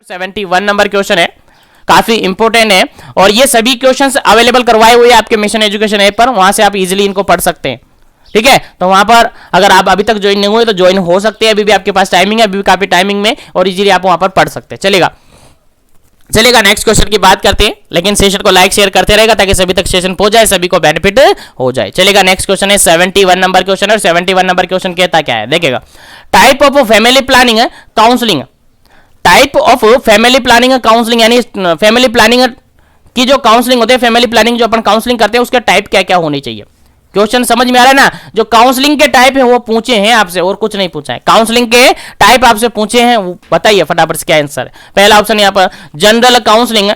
71 number question है, काफी important है और ये सभी क्वेश्चंस अवेलेबल करवाए हुए हैं आपके मिशन एजुकेशन ऐप पर, वहां से आप इजीली इनको पढ़ सकते हैं। ठीक है, तो वहां पर अगर आप अभी तक ज्वाइन नहीं हुए तो ज्वाइन हो सकते हैं, अभी भी आपके पास टाइमिंग है, अभी भी काफी टाइमिंग में और इजीली आप वहां पर पढ़ सकते हैं। चलेगा नेक्स्ट क्वेश्चन की बात करते हैं, लेकिन सेशन को लाइक शेयर करते रहेगा ताकि सभी तक सेशन पहुंच जाए, सभी को बेनिफिट हो जाए। चलेगा नेक्स्ट क्वेश्चन है 71 नंबर क्वेश्चन है। 71 नंबर क्वेश्चन कहता क्या है, देखिएगा, type of family planning counselling, type of family planning counselling, यानी फैमिली प्लानिंग की जो काउंसलिंग होती है, फैमिली प्लानिंग जो अपन काउंसलिंग करते हैं उसके टाइप क्या क्या होनी चाहिए। क्वेश्चन समझ में आ रहा है ना, जो काउंसलिंग के टाइप है वो पूछे हैं आपसे और कुछ नहीं पूछा है, काउंसलिंग के टाइप आपसे पूछे हैं, बताइए फटाफट से क्या आंसर है। पहला ऑप्शन यहाँ पर general counselling,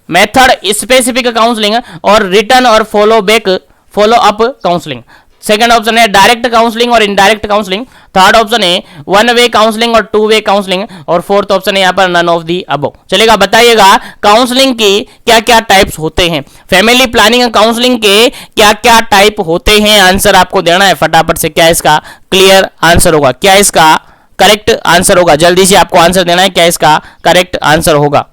method specific counselling और रिटर्न और follow up counselling. Second option है डायरेक्ट काउंसलिंग और इनडायरेक्ट काउंसलिंग। थर्ड ऑप्शन है वन वे काउंसलिंग और टू वे काउंसलिंग और फोर्थ ऑप्शन है यहाँ पर नन ऑफ दी अबव। चलेगा, बताइएगा काउंसलिंग की क्या क्या टाइप्स होते हैं, फैमिली प्लानिंग काउंसलिंग के क्या क्या टाइप होते हैं, आंसर आपको देना है फटाफट से। क्या इसका क्लियर आंसर होगा, क्या इसका करेक्ट आंसर होगा, जल्दी से आपको आंसर देना है, क्या इसका करेक्ट आंसर होगा।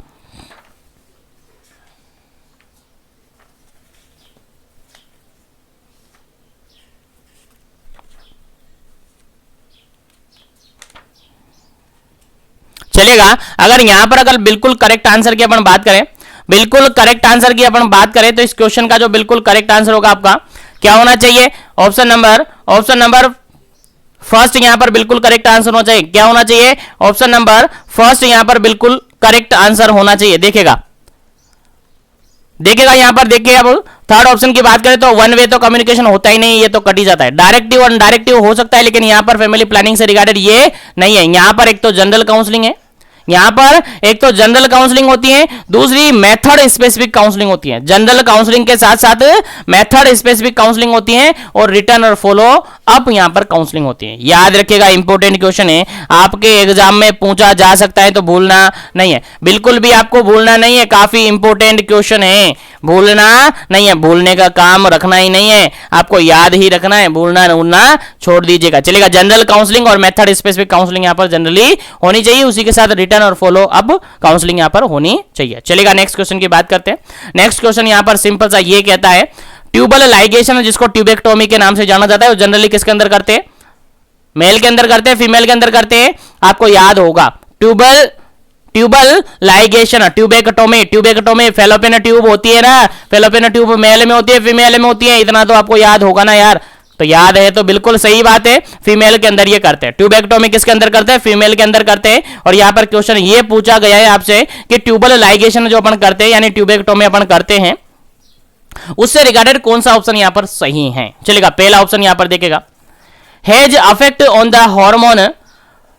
चलेगा, अगर यहां पर अगर बिल्कुल करेक्ट आंसर की अपन बात करें, बिल्कुल करेक्ट आंसर की अपन बात करें तो इस क्वेश्चन का जो बिल्कुल करेक्ट आंसर होगा आपका क्या होना चाहिए, ऑप्शन नंबर फर्स्ट यहां पर बिल्कुल करेक्ट आंसर होना चाहिए। क्या होना चाहिए, ऑप्शन नंबर फर्स्ट यहां पर बिल्कुल करेक्ट आंसर होना चाहिए। देखिएगा यहां पर देखिए, अब थर्ड ऑप्शन की बात करें तो वन वे तो कम्युनिकेशन होता ही नहीं, ये तो कट ही जाता है। डायरेक्टिव और इनडायरेक्टिव हो सकता है, लेकिन यहां पर फैमिली प्लानिंग से रिगार्डेड ये नहीं है। यहां पर एक तो जनरल काउंसलिंग है, यहां पर एक तो जनरल काउंसलिंग होती है, दूसरी मेथड स्पेसिफिक काउंसलिंग होती है। जनरल काउंसलिंग के साथ साथ मेथड स्पेसिफिक काउंसलिंग होती है और रिटर्न और फॉलो अप यहां पर काउंसलिंग होती है। याद रखिएगा, इंपॉर्टेंट क्वेश्चन है, आपके एग्जाम में पूछा जा सकता है, तो भूलना नहीं है, बिल्कुल भी आपको भूलना नहीं है। काफी इंपॉर्टेंट क्वेश्चन है, भूलना नहीं है, भूलने का काम रखना ही नहीं है, आपको याद ही रखना है, भूलना छोड़ दीजिएगा। चलेगा, जनरल काउंसलिंग और मेथड स्पेसिफिक काउंसलिंग यहां पर जनरली होनी चाहिए, उसी के साथ रिटर्न और फॉलो अप काउंसलिंग यहां पर होनी चाहिए। चलेगा, नेक्स्ट क्वेश्चन की बात करते हैं। नेक्स्ट क्वेश्चन यहां पर सिंपल सा ये कहता है, ट्यूबल लाइगेशन जिसको ट्यूबेक्टोमी के नाम से जाना जाता है, वो जनरली किसके अंदर करते हैं, मेल के अंदर करते हैं, फीमेल के अंदर करते हैं, आपको याद होगा। Tubal ligation, tubectomy fallopian tube होती है ना, फेलोपियन ट्यूब मेल में होती है, फीमेल में होती है, इतना तो आपको याद होगा ना यार, तो याद है तो बिल्कुल सही बात है, फीमेल के अंदर ये करते हैं। ट्यूबेक्टोमी किसके अंदर करते हैं, फीमेल के अंदर करते हैं। और यहां पर क्वेश्चन ये पूछा गया है आपसे कि ट्यूबल लाइगेशन जो अपन करते हैं यानी ट्यूबेक्टोमी अपन करते हैं, उससे रिगार्डेड कौन सा ऑप्शन यहां पर सही है। चलेगा, पहला ऑप्शन यहां पर देखेगा, has affect on the hormone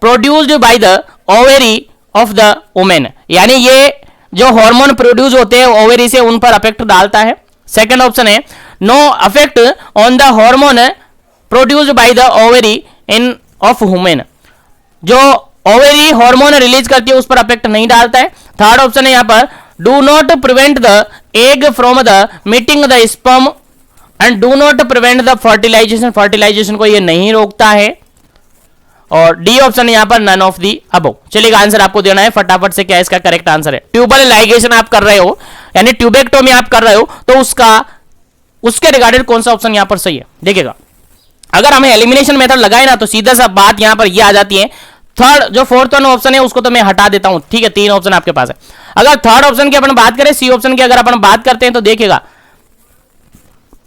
produced by the ovary of the women, यानी ये जो हार्मोन प्रोड्यूस होते हैं ओवेरी से, उन पर अफेक्ट डालता है। सेकंड ऑप्शन है no affect on the hormone produced by the ovary in of women, जो ओवेरी हार्मोन रिलीज करती है उस पर अफेक्ट नहीं डालता है। थर्ड ऑप्शन है यहां पर do not prevent the egg from the meeting the sperm and do not prevent the fertilisation को ये नहीं रोकता है। और डी ऑप्शन यहां पर नन ऑफ दी अबव। चलिएगा, आंसर आपको देना है फटाफट से, क्या इसका करेक्ट आंसर है। ट्यूबल लाइगेशन आप कर रहे हो यानी ट्यूबेक्टोमी आप कर रहे हो, तो उसके रिगार्डेड कौन सा ऑप्शन यहां पर सही है। देखिएगा, अगर हमें एलिमिनेशन मेथड लगाए ना तो सीधा सा बात यहां पर ये आ जाती है, थर्ड जो फोर्थ ऑप्शन है उसको तो मैं हटा देता हूं, ठीक है, 3 ऑप्शन आपके पास है। अगर थर्ड ऑप्शन की अपन बात करें, सी ऑप्शन की अगर अपन बात करते हैं, तो देखिएगा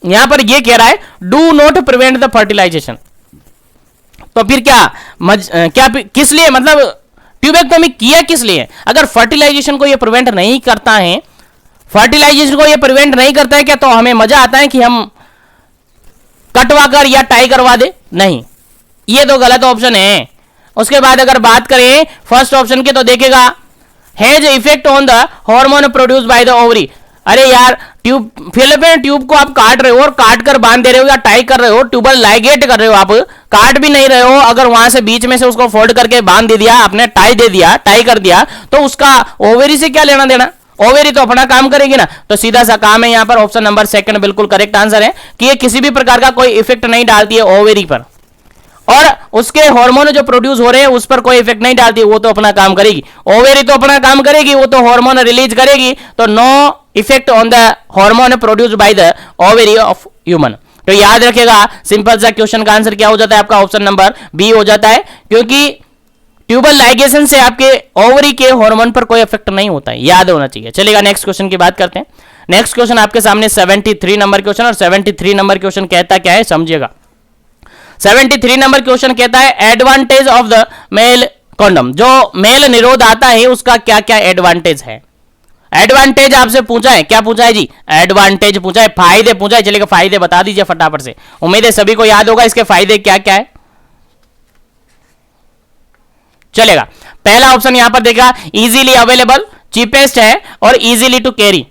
यहां पर ये कह रहा है do not prevent the fertilisation, तो फिर क्या किस लिए, मतलब ट्यूबेक्टोमी किया किस लिए, अगर फर्टिलाइजेशन को ये प्रिवेंट नहीं करता है, फर्टिलाइजेशन को ये प्रिवेंट नहीं करता है क्या, तो हमें मजा आता है कि हम कटवा कर या टाई करवा दे, नहीं, ये तो गलत ऑप्शन है। उसके बाद अगर बात करें फर्स्ट ऑप्शन की, तो देखेगा has effect on the hormone produce by the ovary, अरे यार फेलोपियन ट्यूब को आप काट रहे हो और काट कर बांध दे रहे हो या टाई कर रहे हो, ट्यूबल लाइगेट कर रहे हो, आप काट भी नहीं रहे हो, अगर वहां से बीच में से उसको फोल्ड करके बांध दे दिया आपने, टाई कर दिया, तो उसका ओवेरी से क्या लेना देना, ओवेरी तो अपना काम करेगी ना, तो सीधा सा काम है यहां पर ऑप्शन नंबर सेकंड बिल्कुल करेक्ट आंसर है कि ये किसी भी प्रकार का कोई इफेक्ट नहीं डालती है ओवेरी पर। और उसके हार्मोन जो प्रोड्यूस हो रहे हैं उस पर कोई इफेक्ट नहीं डालती, वो तो अपना काम करेगी। ओवेरी तो अपना काम करेगी, वो तो हार्मोन रिलीज करेगी, तो no effect on the hormone produced by the ovary of human. तो याद रखिएगा, सिंपल सा क्वेश्चन का आंसर क्या हो जाता है आपका, ऑप्शन नंबर बी हो जाता है, क्योंकि ट्यूबल लाइगेशन से आपके ओवरी के हार्मोन पर कोई इफेक्ट नहीं होता है, याद होना चाहिए। चलेगा, नेक्स्ट क्वेश्चन की बात करते हैं। नेक्स्ट क्वेश्चन आपके सामने 73 नंबर क्वेश्चन, और 73 नंबर क्वेश्चन कहता क्या है समझिएगा। 73 नंबर क्वेश्चन कहता है advantage of the male condom. जो मेल निरोध आता है उसका क्या क्या एडवांटेज है। एडवांटेज आपसे पूछा है, क्या पूछा है जी, एडवांटेज पूछा है, फायदे पूछा है। चलिए फायदे बता दीजिए फटाफट से, उम्मीद है सभी को याद होगा इसके फायदे क्या क्या है। चलेगा, पहला ऑप्शन यहां पर देखा, इजीली अवेलेबल, चीपेस्ट है और easily to carry.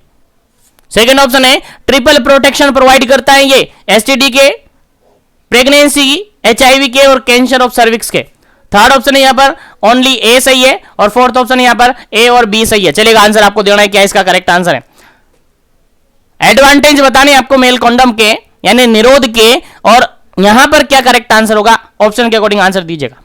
Second option है ट्रिपल प्रोटेक्शन प्रोवाइड करता है ये एसटीडी के, प्रेगनेंसी, एचआईवी के और कैंसर ऑफ सर्विक्स के। थर्ड ऑप्शन है यहां पर ओनली ए सही है, और फोर्थ ऑप्शन यहां पर ए और बी सही है। चलेगा, आंसर आपको देना है, क्या इसका करेक्ट आंसर है। एडवांटेज बताने आपको मेल कॉन्डम के यानी निरोध के, और यहां पर क्या करेक्ट आंसर होगा, ऑप्शन के अकॉर्डिंग आंसर दीजिएगा।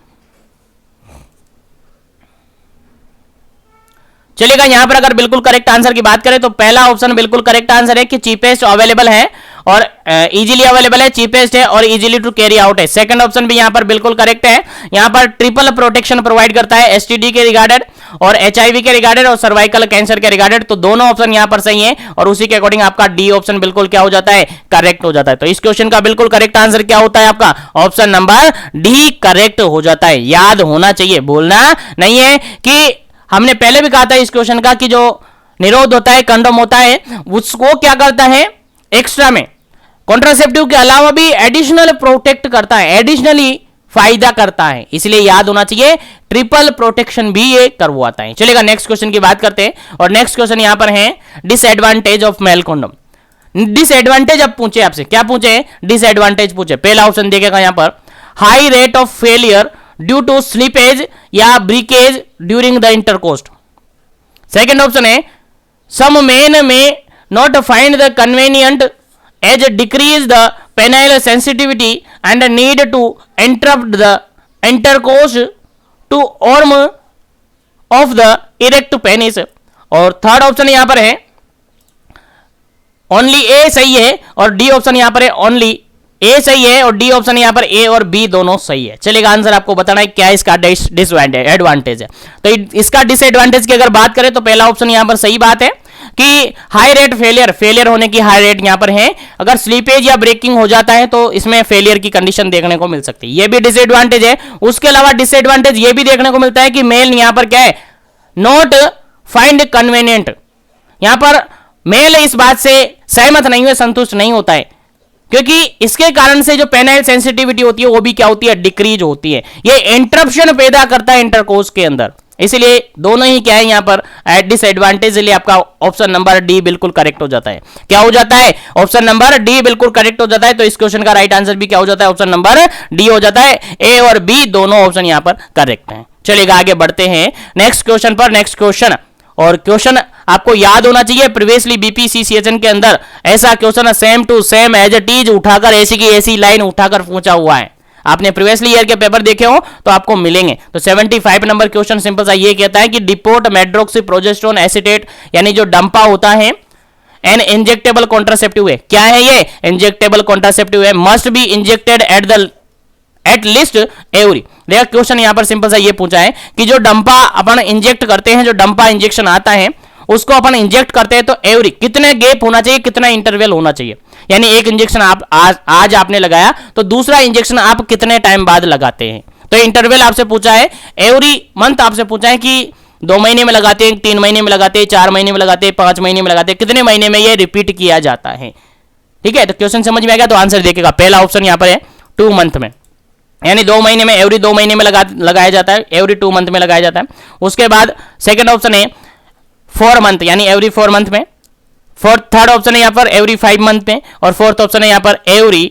चलेगा, यहां पर अगर बिल्कुल करेक्ट आंसर की बात करें तो पहला ऑप्शन बिल्कुल करेक्ट आंसर है कि चीपेस्ट अवेलेबल है और इजीली अवेलेबल है, चीपेस्ट है और इजीली टू कैरी आउट है। सेकंड ऑप्शन भी यहां पर बिल्कुल करेक्ट है, यहां पर ट्रिपल प्रोटेक्शन प्रोवाइड करता है एसटीडी के रिगार्डेड और एचआईवी के रिगार्डेड और सर्वाइकल कैंसर के रिगार्डेड। तो दोनों ऑप्शन यहां पर सही है और उसी के अकॉर्डिंग आपका डी ऑप्शन बिल्कुल क्या हो जाता है, करेक्ट हो जाता है। तो इस क्वेश्चन का बिल्कुल करेक्ट आंसर क्या होता है आपका, ऑप्शन नंबर डी करेक्ट हो जाता है। याद होना चाहिए, बोलना नहीं है कि हमने पहले भी कहा था इस क्वेश्चन का कि जो निरोध होता है, कंडोम होता है, उसको क्या करता है, एक्स्ट्रा में कॉन्ट्रासेप्टिव के अलावा भी एडिशनल प्रोटेक्ट करता है, एडिशनली फायदा करता है, इसलिए याद होना चाहिए ट्रिपल प्रोटेक्शन भी ये करवाता है। चलेगा, नेक्स्ट क्वेश्चन की बात करते हैं और नेक्स्ट क्वेश्चन यहां पर है disadvantage of male condom. Disadvantage अब पूछे आपसे, क्या पूछे, डिसएडवांटेज पूछे। पहला ऑप्शन देखेगा यहां पर high rate of failure due to slippage या breakage during the intercourse. Second option है सम मेन में not find the convenient as decrease the penile sensitivity and need to interrupt the intercourse to arm of the erect penis. और third option यहां पर है only ए सही है और D option यहां पर है ओनली ए सही है और डी ऑप्शन यहां पर ए और बी दोनों सही है। चलेगा, आंसर आपको बताना है क्या इसका डिसएडवांटेज है। तो इसका डिसएडवांटेज की अगर बात करें तो पहला ऑप्शन यहां पर सही बात है कि हाई रेट फेलियर होने की हाई रेट यहां पर है। अगर स्लीपेज या ब्रेकिंग हो जाता है तो इसमें फेलियर की कंडीशन देखने को मिल सकती है, यह भी डिसएडवांटेज है। उसके अलावा डिसएडवांटेज यह भी देखने को मिलता है कि मेल यहां पर क्या है, नॉट फाइंड कन्वीनियंट। यहां पर मेल इस बात से सहमत नहीं हुए, संतुष्ट नहीं होता है, क्योंकि इसके कारण से जो पेनाइल सेंसिटिविटी होती है वो भी क्या होती है, डिक्रीज होती है। ये इंटरप्शन पैदा करता है इंटरकोर्स के अंदर, इसलिए दोनों ही क्या है यहां पर डिसएडवांटेज, इसलिए आपका ऑप्शन नंबर डी बिल्कुल करेक्ट हो जाता है। क्या हो जाता है, ऑप्शन नंबर डी बिल्कुल करेक्ट हो जाता है। तो इस क्वेश्चन का राइट आंसर भी क्या हो जाता है, ऑप्शन नंबर डी हो जाता है। ए और बी दोनों ऑप्शन यहां पर करेक्ट है। चलिएगा, आगे बढ़ते हैं नेक्स्ट क्वेश्चन पर। नेक्स्ट क्वेश्चन, और क्वेश्चन आपको याद होना चाहिए, प्रीवियसली बीपीसीसीएचएन के अंदर ऐसा question same to same as it is उठाकर ऐसी की ऐसी लाइन उठाकर पूछा हुआ है। आपने प्रीवियसली ईयर के पेपर देखे हो तो आपको मिलेंगे। तो 75 नंबर क्वेश्चन सिंपल सा ये कहता है कि डिपोट मेड्रोक्सी प्रोजेस्टेरोन एसीटेट यानी जो डंपा होता है एन इंजेक्टेबल कॉन्ट्रासेप्टिव है। क्या है ये, इंजेक्टेबल कॉन्ट्रासेप्टिव है, must be injected at least every. देखा, क्वेश्चन यहां पर सिंपल सा ये पूछा है कि जो डंपा अपन इंजेक्ट करते हैं, जो डंपा इंजेक्शन आता है उसको अपन इंजेक्ट करते हैं तो एवरी कितने गैप होना चाहिए, कितना इंटरवल होना चाहिए। यानी एक इंजेक्शन आप आज आपने लगाया तो दूसरा इंजेक्शन आप कितने टाइम बाद लगाते हैं। तो इंटरवल आपसे पूछा है, एवरी मंथ आपसे पूछा है कि 2 महीने में लगाते हैं, 3 महीने में लगाते हैं, 4 महीने में लगाते हैं, 5 महीने में लगाते हैं, कितने महीने में ये रिपीट किया जाता है। ठीक है, तो क्वेश्चन समझ में आ गया, तो आंसर देखेगा। पहला ऑप्शन यहां पर है 2 मंथ में, यानी 2 महीने में, एवरी 2 महीने में लगाया जाता है, एवरी 2 मंथ में लगाया जाता है। उसके बाद सेकंड ऑप्शन है 4 मंथ, यानी एवरी 4 मंथ में। थर्ड ऑप्शन है यहां पर एवरी 5 मंथ में, और फोर्थ ऑप्शन है यहां पर एवरी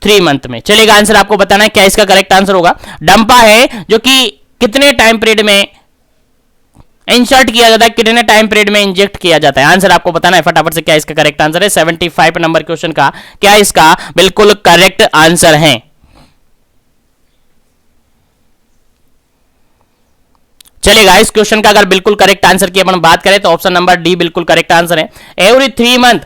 3 मंथ में। चलेगा, आंसर आपको बताना है क्या इसका करेक्ट आंसर होगा। डंपा है जो कि कितने टाइम पीरियड में इंसर्ट किया जाता है, कितने टाइम पीरियड में इंजेक्ट किया जाता है, आंसर आपको बताना है फटाफट से क्या इसका करेक्ट आंसर है। 75 नंबर क्वेश्चन का क्या इसका बिल्कुल करेक्ट आंसर है। चलेगा। इस क्वेश्चन का अगर बिल्कुल करेक्ट आंसर की अपन बात करें तो ऑप्शन नंबर डी बिल्कुल करेक्ट आंसर है। एवरी 3 मंथ,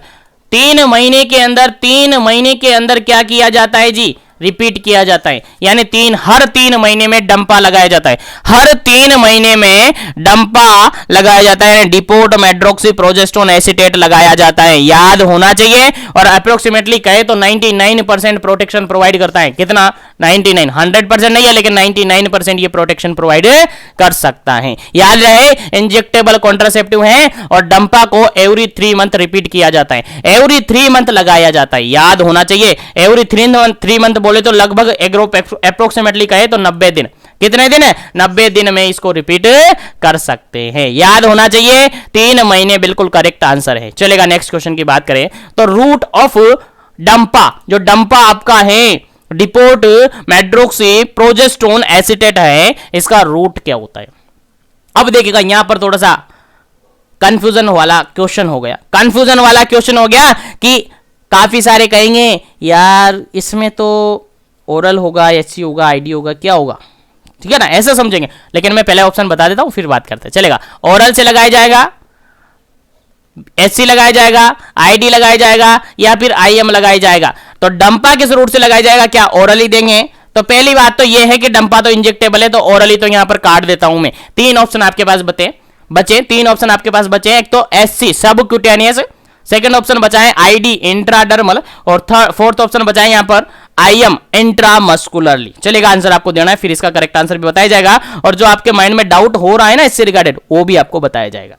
3 महीने के अंदर, 3 महीने के अंदर क्या किया जाता है जी, रिपीट किया जाता है। यानी हर 3 महीने में डंपा लगाया जाता है, हर 3 महीने में डंपा लगाया जाता है, डिपोट मेड्रोक्सी प्रोजेस्टोन एसीटेट लगाया जाता है, याद होना चाहिए। और अप्रोक्सीमेटली कहे तो 99% प्रोटेक्शन प्रोवाइड करता है। कितना? 99, 100% नहीं है लेकिन 99% ये प्रोटेक्शन प्रोवाइड कर सकता है। याद रहे इंजेक्टेबल कॉन्ट्रासेप्टिव है और डंपा को एवरी 3 मंथ रिपीट किया जाता है, एवरी 3 मंथ लगाया जाता है, याद होना चाहिए। एवरी 3 मंथ बोले तो लगभग अप्रोक्सीमेटली कहे तो 90 दिन। कितने दिन है? 90 दिन में इसको रिपीट कर सकते हैं, याद होना चाहिए। 3 महीने बिल्कुल करेक्ट आंसर है। चलेगा, नेक्स्ट क्वेश्चन की बात करें तो रूट ऑफ डंपा, जो डंपा आपका है डिपोट मेड्रोक्सी प्रोजेस्टोन एसीटेट है, इसका रूट क्या होता है? अब देखिएगा यहां पर थोड़ा सा कंफ्यूजन वाला क्वेश्चन हो गया, कंफ्यूजन वाला क्वेश्चन हो गया कि काफी सारे कहेंगे यार इसमें तो ओरल होगा, एचसी होगा, आईडी होगा, क्या होगा, ठीक है ना, ऐसा समझेंगे। लेकिन मैं पहले ऑप्शन बता देता हूं फिर बात करते हैं। चलेगा, ओरल से लगाया जाएगा, एचसी लगाया जाएगा, आईडी लगाया जाएगा या फिर आईएम लगाया जाएगा। तो डंपा किस रूट से लगाया जाएगा? क्या ओरली देंगे? तो पहली बात तो यह है कि डंपा तो इंजेक्टेबल है, तो ओरली तो यहां पर काट देता हूं मैं। 3 ऑप्शन आपके पास बचे 3 ऑप्शन आपके पास बचे। एक तो एससी सबक्यूटेनियस, सेकंड ऑप्शन बचा है आईडी इंट्राडर्मल और फोर्थ ऑप्शन बचा है यहां पर आईएम इंट्रामस्कुलरली। चलेगा, आंसर आपको देना है, फिर इसका करेक्ट आंसर भी बताया जाएगा और जो आपके माइंड में डाउट हो रहा है ना इससे रिगार्डेड वो भी आपको बताया जाएगा।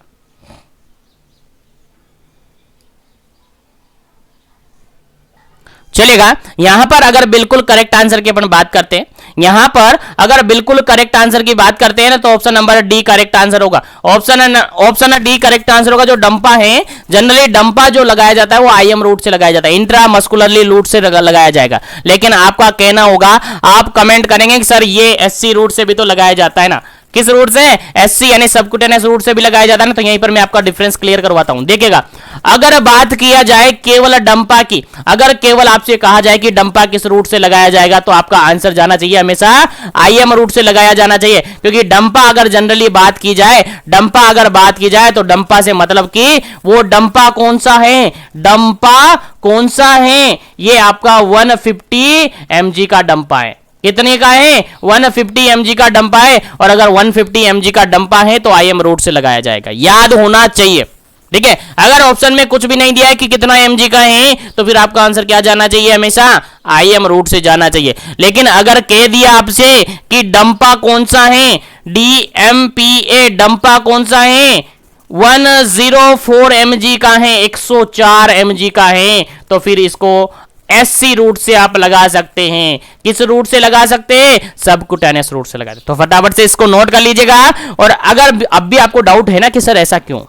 चलेगा, यहां पर अगर बिल्कुल करेक्ट आंसर की अपन बात करते हैं, यहां पर अगर बिल्कुल करेक्ट आंसर की बात करते हैं ना तो option number D correct answer होगा। ऑप्शन डी करेक्ट आंसर होगा। जो डंपा है, जनरली डंपा जो लगाया जाता है वो आईएम रूट से लगाया जाता है, इंट्रामस्कुलरली रूट से लगाया जाएगा। लेकिन आपका कहना होगा, आप कमेंट करेंगे कि सर ये एससी रूट से भी तो लगाया जाता है ना। किस रूट से? एससी यानी सबक्यूटेनियस रूट से भी लगाया जाता है ना। तो यहीं पर मैं आपका डिफरेंस क्लियर करवाता हूं। देखिएगा, अगर बात किया जाए केवल डंपा की, अगर केवल आपसे कहा जाए कि डंपा किस रूट से लगाया जाएगा तो आपका आंसर जाना चाहिए हमेशा आईएम रूट से लगाया जाना चाहिए। क्योंकि डंपा अगर जनरली बात की जाए, डंपा अगर बात की जाए तो डंपा से मतलब कि वो डंपा कौन सा है, डंपा कौन सा है, ये आपका 150 mg का डंपा है। कितने का है? 150 mg का डंपा है। और अगर 150 mg का डंपा है तो आईएम रूट से लगाया जाएगा, याद होना चाहिए। ठीक है, अगर ऑप्शन में कुछ भी नहीं दिया है कि कितना mg का है तो फिर आपका आंसर क्या जाना चाहिए? हमेशा आईएम रूट से जाना चाहिए। लेकिन अगर कह दिया आपसे कि डंपा कौन सा है, DMPA डंपा कौन सा है, 104 mg का है, 104 mg का है, तो फिर इसको एससी रूट से आप लगा सकते हैं। किस रूट से लगा सकते हैं? सबक्यूटेनियस रूट से लगा सकते। तो फटाफट से इसको नोट कर लीजिएगा। और अगर अब भी आपको डाउट है ना कि सर ऐसा क्यों,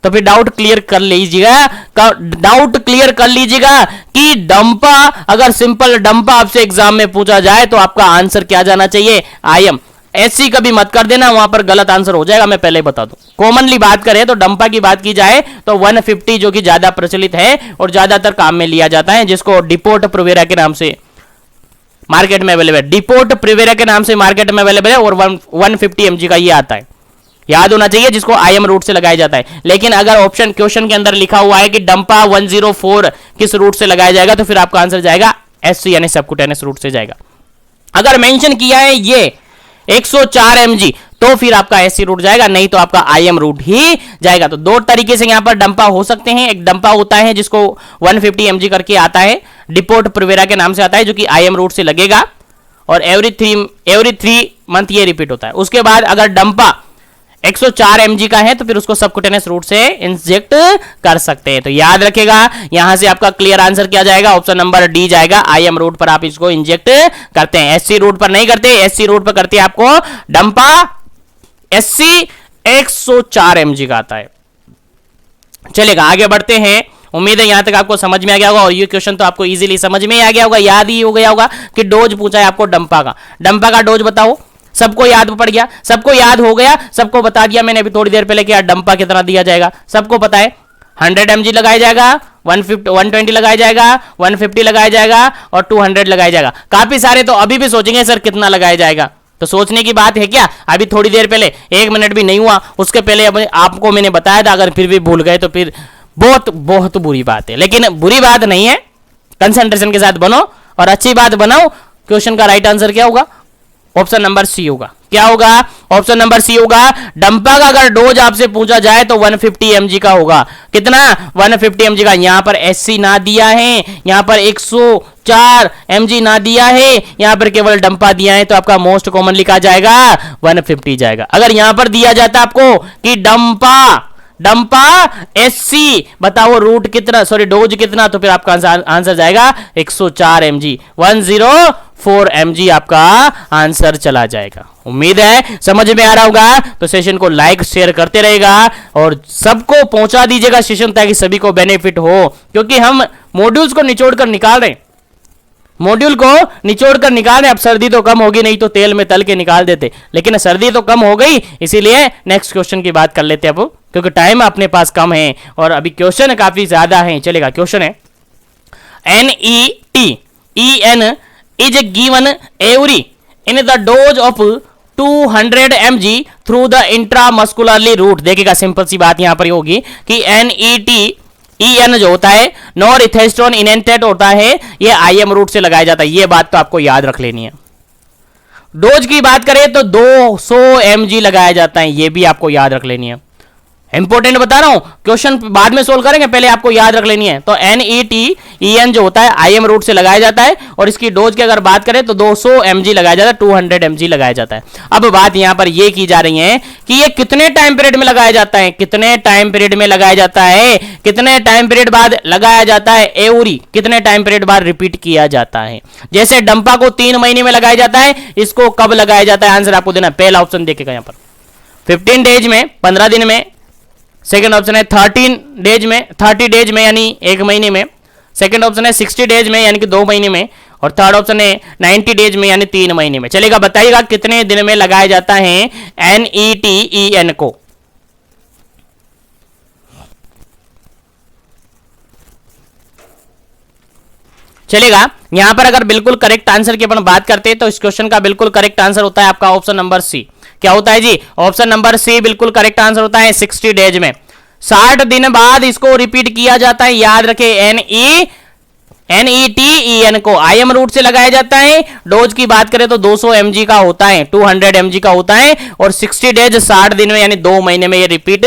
तो फिर डाउट क्लियर कर लीजिएगा कि डंपा, अगर सिंपल डंपा आपसे एग्जाम में पूछा जाए तो आपका आंसर क्या जाना चाहिए? आईएम। एससी कभी मत कर देना, वहां पर गलत आंसर हो जाएगा, मैं पहले ही बता दूं। कॉमनली बात करें तो डंपा की बात की जाए तो 150 जो कि ज्यादा प्रचलित है और ज्यादातर काम में लिया जाता है, जिसको डिपोट प्रिवेरा के नाम से मार्केट में अवेलेबल है, डिपोट प्रिवेरा के नाम से मार्केट में अवेलेबल है और 150 mg का ये आता है, याद होना चाहिए, जिसको आईएम रूट से लगाया जाता है। लेकिन अगर ऑप्शन क्वेश्चन के अंदर लिखा हुआ है कि डंपा 104 किस रूट से लगाया जाएगा तो फिर आपका आंसर जाएगा एससी यानी सबक्यूटेनियस रूट से जाएगा। अगर मेंशन किया है ये 104 mg तो फिर आपका एससी रूट जाएगा, नहीं तो आपका आईएम रूट ही जाएगा। तो दो तरीके से यहां पर डंपा हो सकते हैं। एक डंपा होता है जिसको 150 mg करके आता है, डिपोट प्रिवेरा के नाम से आता है, जो कि आईएम रूट से लगेगा और एवरी 3 मंथ ये रिपीट होता है। उसके बाद अगर डंपा 104 mg का है तो फिर उसको सबक्यूटेनियस रूट से इंजेक्ट कर सकते हैं। तो याद रखेगा, यहां से आपका क्लियर आंसर क्या जाएगा? ऑप्शन नंबर डी जाएगा। आईएम रूट पर आप इसको इंजेक्ट करते हैं, एससी रूट पर नहीं करते। एससी रूट पर करते हैं आपको डंपा एससी 104 mg का आता है। चलेगा, आगे बढ़ते हैं। उम्मीद है यहां तक आपको समझ में आ गया होगा और ये क्वेश्चन तो आपको इजीली समझ में आ गया होगा, याद ही हो गया होगा कि डोज पूछा है आपको डंपा का। डंपा का डोज बताओ, सबको याद पड़ गया, सबको याद हो गया, सबको बता दिया मैंने अभी थोड़ी देर पहले कि यार डंपा कितना दिया जाएगा, सबको पता है। 100 mg लगाया जाएगा, 120 लगाया जाएगा, 150 लगाया जाएगा और 200 लगाया जाएगा। काफी सारे तो अभी भी सोचेंगे सर कितना लगाया जाएगा, तो सोचने की बात है क्या? अभी थोड़ी देर पहले, 1 मिनट भी नहीं हुआ उसके पहले आपको मैंने बताया था, अगर फिर भी भूल गए तो फिर बहुत बहुत बुरी बात है। लेकिन बुरी बात नहीं है, कंसंट्रेशन के साथ बनो और अच्छी बात बनाओ। क्वेश्चन का राइट आंसर क्या होगा? ऑप्शन नंबर सी होगा। क्या होगा? ऑप्शन नंबर सी होगा। डंपा का अगर डोज आपसे पूछा जाए तो 150 mg का होगा। कितना? 150 mg का। यहां पर SC ना दिया है, यहां पर 104 mg ना दिया है, यहां पर केवल डंपा दिया है, तो आपका मोस्ट कॉमन लिखा जाएगा 150 जाएगा। अगर यहां पर दिया जाता आपको कि डंपा SC, बताओ रूट कितना, सॉरी डोज कितना, तो फिर आपका आंसर जाएगा 104 mg, 104 mg आपका आंसर चला जाएगा। उम्मीद है समझ में आ रहा होगा। तो सेशन को लाइक शेयर करते रहेगा और सबको पहुंचा दीजिएगा सेशन, ताकि सभी को बेनिफिट हो, क्योंकि हम मॉड्यूल्स को निचोड़ कर निकाल रहे हैं, मॉड्यूल को निचोड़ कर निकाल रहे। अब सर्दी तो कम होगी, नहीं तो तेल में तल के निकाल देते, लेकिन सर्दी तो कम हो गई, इसीलिए नेक्स्ट क्वेश्चन की बात कर लेते हैं अब, क्योंकि टाइम अपने पास कम है और अभी क्वेश्चन काफी ज्यादा है। चलेगा, क्वेश्चन है NETEN is given every in the dose of 200 mg through the intramuscularly route। देखिएगा सिंपल सी बात यहां पर होगी कि NETEN जो होता है नॉरहेस्टेरोन इनेंटेट होता है, ये IM रूट से लगाया जाता है। ये बात तो आपको याद रख लेनी है। डोज की बात करें तो 200 mg लगाया जाता है, ये भी आपको याद रख लेनी है। इंपोर्टेंट बता रहा हूं, क्वेश्चन बाद में सोल्व करेंगे, पहले आपको याद रख लेनी है। तो NETEN जो होता है IM रूट से लगाया जाता है, और इसकी डोज की अगर बात करें तो 200 mg लगाया जाता है, 200 mg लगाया जाता है। अब बात यहां पर यह की जा रही है कि ये कितने टाइम पीरियड में लगाया जाता है, कितने टाइम पीरियड में लगाया जाता है, कितने टाइम पीरियड बाद लगाया जाता है, एवरी कितने टाइम पीरियड बाद रिपीट किया जाता है। जैसे डंपा को 3 महीने में लगाया जाता है, इसको कब लगाया जाता है, आंसर आपको देना। पहला ऑप्शन देखेगा यहां पर 15 डेज में, 15 दिन में। सेकेंड ऑप्शन है 30 डेज में यानी 1 महीने में। सेकेंड ऑप्शन है 60 डेज में यानी कि 2 महीने में। और थर्ड ऑप्शन है 90 डेज में यानी 3 महीने में। चलेगा, बताइएगा कितने दिन में लगाया जाता है NETEN को। चलेगा, यहां पर अगर बिल्कुल करेक्ट आंसर की अपन बात करते हैं तो इस क्वेश्चन का बिल्कुल करेक्ट आंसर होता है आपका ऑप्शन नंबर सी। क्या होता है जी? ऑप्शन नंबर सी बिल्कुल करेक्ट आंसर होता है। 60 डेज में, 60 दिन बाद इसको रिपीट किया जाता है। याद रखें, NETEN को IM रूट से लगाया जाता है। डोज की बात करें तो 200 mg का होता है, 200 mg का होता है, और 60 डेज 60 दिन में यानी 2 महीने में ये रिपीट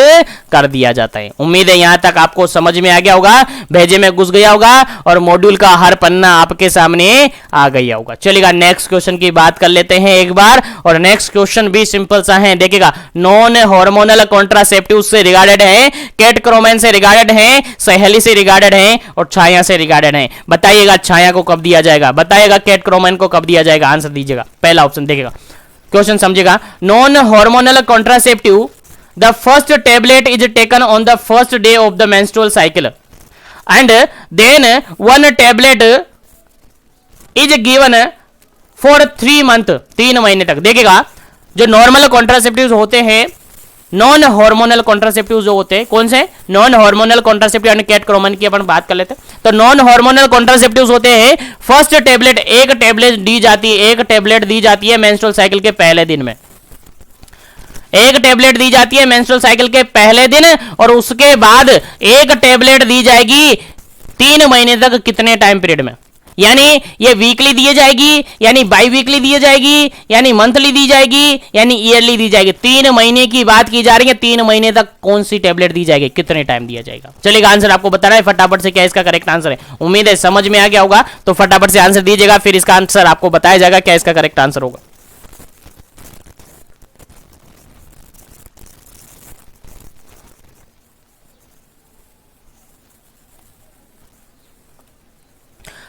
कर दिया जाता है। उम्मीद है यहां तक आपको समझ में आ गया होगा, भेजे में घुस गया होगा, और मॉड्यूल का हर पन्ना आपके सामने आ गया होगा। चलिएगा, नेक्स्ट क्वेश्चन की बात कर लेते हैं एक बार, और नेक्स्ट क्वेश्चन भी सिंपल सा है। देखिएगा, नॉन हार्मोनल कॉन्ट्रासेप्टिव से रिगार्डेड है, कैटक्रोमैन से रिगार्डेड है, सहेली से रिगार्डेड है, और छाया से रिगार्डेड है। बताइएगा छाया को कब दिया जाएगा, बताइएगा कैटक्रोमैन को कब दिया जाएगा, आंसर दीजिएगा। पहला ऑप्शन देखिएगा, क्वेश्चन समझिएगा। Non hormonal contraceptive, the first tablet is taken on the first day of the menstrual cycle and then 1 tablet is given for 3 month, 3 महीने तक। देखिएगा, जो नॉर्मल कॉन्ट्रासेप्टिव होते हैं, नॉन हार्मोनल कॉन्ट्रासेप्टिव जो होते हैं, कौन से? नॉन हार्मोनल कॉन्ट्रासेप्टिव यानी कैटक्रोमैन की अपन बात कर लेते हैं। तो नॉन हार्मोनल कॉन्ट्रासेप्टिव होते हैं, फर्स्ट टेबलेट, एक टेबलेट दी जाती है, एक टेबलेट दी जाती है मेंस्ट्रुअल साइकिल के पहले दिन में, एक टेबलेट दी जाती है मेंस्ट्रुअल साइकिल के पहले दिन, और उसके बाद एक टेबलेट दी जाएगी 3 महीने तक। कितने टाइम पीरियड में? यानी ये वीकली दी जाएगी, यानी बाई वीकली दी जाएगी, यानी मंथली दी जाएगी, यानी ईयरली दी जाएगी। 3 महीने की बात की जा रही है। 3 महीने तक कौन सी टेबलेट दी जाएगी, कितने टाइम दिया जाएगा? चलेगा, आंसर आपको बताना है फटाफट से, क्या इसका करेक्ट आंसर है। उम्मीद है समझ में आ गया होगा, तो फटाफट से आंसर दीजिएगा, फिर इसका आंसर आपको बताया जाएगा क्या इसका करेक्ट आंसर होगा।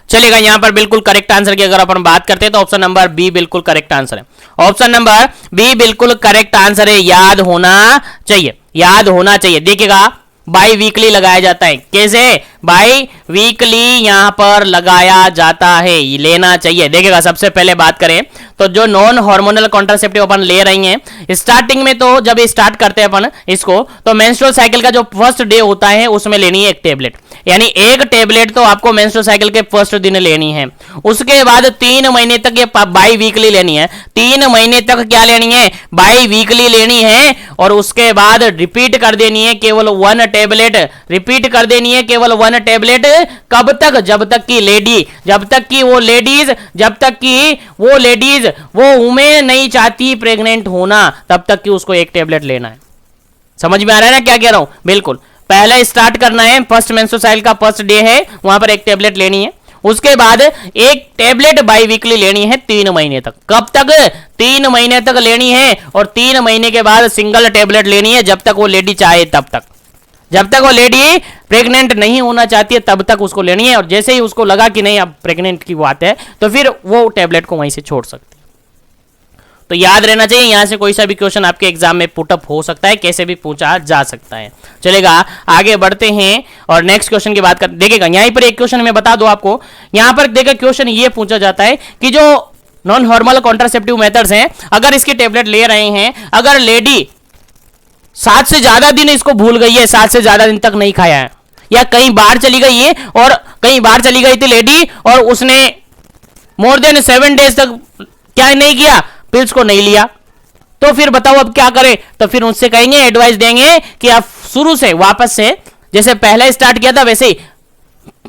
चलेगा, यहां पर बिल्कुल करेक्ट आंसर की अगर अपन बात करते हैं तो ऑप्शन नंबर बी बिल्कुल करेक्ट आंसर है। ऑप्शन नंबर बी बिल्कुल करेक्ट आंसर है, याद होना चाहिए, याद होना चाहिए। देखिएगा, बाई वीकली लगाया जाता है। कैसे? बाई वीकली यहां पर लगाया जाता है, ये लेना चाहिए। देखिएगा, सबसे पहले बात करें तो जो नॉन हार्मोनल कॉन्ट्रासेप्टिव अपन ले रही हैं, स्टार्टिंग में तो जब स्टार्ट करते हैं अपन इसको, तो मेंस्ट्रुअल साइकिल का जो फर्स्ट डे होता है उसमें लेनी है 1 टेबलेट। यानी एक टेबलेट तो आपको मेंस्ट्रुअल साइकिल के फर्स्ट दिन लेनी है, उसके बाद 3 महीने तक ये बाई वीकली लेनी है, 3 महीने तक क्या लेनी है, बाई वीकली लेनी है, और उसके बाद रिपीट कर देनी है केवल 1 टेबलेट, रिपीट कर देनी है केवल 1 टेबलेट। कब तक, जब तक की वो लेडीज वो वुमेन नहीं चाहती प्रेग्नेंट होना, तब तक की उसको एक टेबलेट लेना है। समझ में आ रहा है ना क्या कह रहा हूं? बिल्कुल, पहले स्टार्ट करना है, फर्स्ट मेंस्ट्रुअल साइकिल का फर्स्ट डे है, वहां पर एक टेबलेट लेनी है, उसके बाद एक टेबलेट बाई वीकली लेनी है 3 महीने तक। कब तक? 3 महीने तक लेनी है, और 3 महीने के बाद सिंगल टेबलेट लेनी है, जब तक वो लेडी चाहे तब तक। जब तक वो लेडी प्रेग्नेंट नहीं होना चाहती है तब तक उसको लेनी है, और जैसे ही उसको लगा कि नहीं अब प्रेग्नेंट की बात है तो फिर वो टेबलेट को वहीं से छोड़ सकती है। तो याद रहना चाहिए, यहां से कोई सा भी क्वेश्चन आपके एग्जाम में पुटअप हो सकता है, कैसे भी पूछा जा सकता है। चलेगा, आगे बढ़ते हैं और नेक्स्ट क्वेश्चन की बात कर देखिएगा। यहीं पर एक क्वेश्चन मैं बता दूं आपको, यहां पर देखिए क्वेश्चन ये पूछा जाता है कि जो नॉन हार्मोनल कॉन्ट्रासेप्टिव मेथड्स हैं, अगर इसकी टेबलेट ले रहे हैं, अगर लेडी 7 से ज्यादा दिन इसको भूल गई है, 7 से ज्यादा दिन तक नहीं खाया है, या कहीं बाहर चली गई है और कहीं बाहर चली गई थी लेडी और उसने मोर देन 7 डेज तक क्या नहीं किया, पिल्स को नहीं लिया, तो फिर बताओ अब क्या करें? तो फिर उनसे कहेंगे, एडवाइस देंगे कि आप शुरू से वापस से जैसे पहले स्टार्ट किया था वैसे ही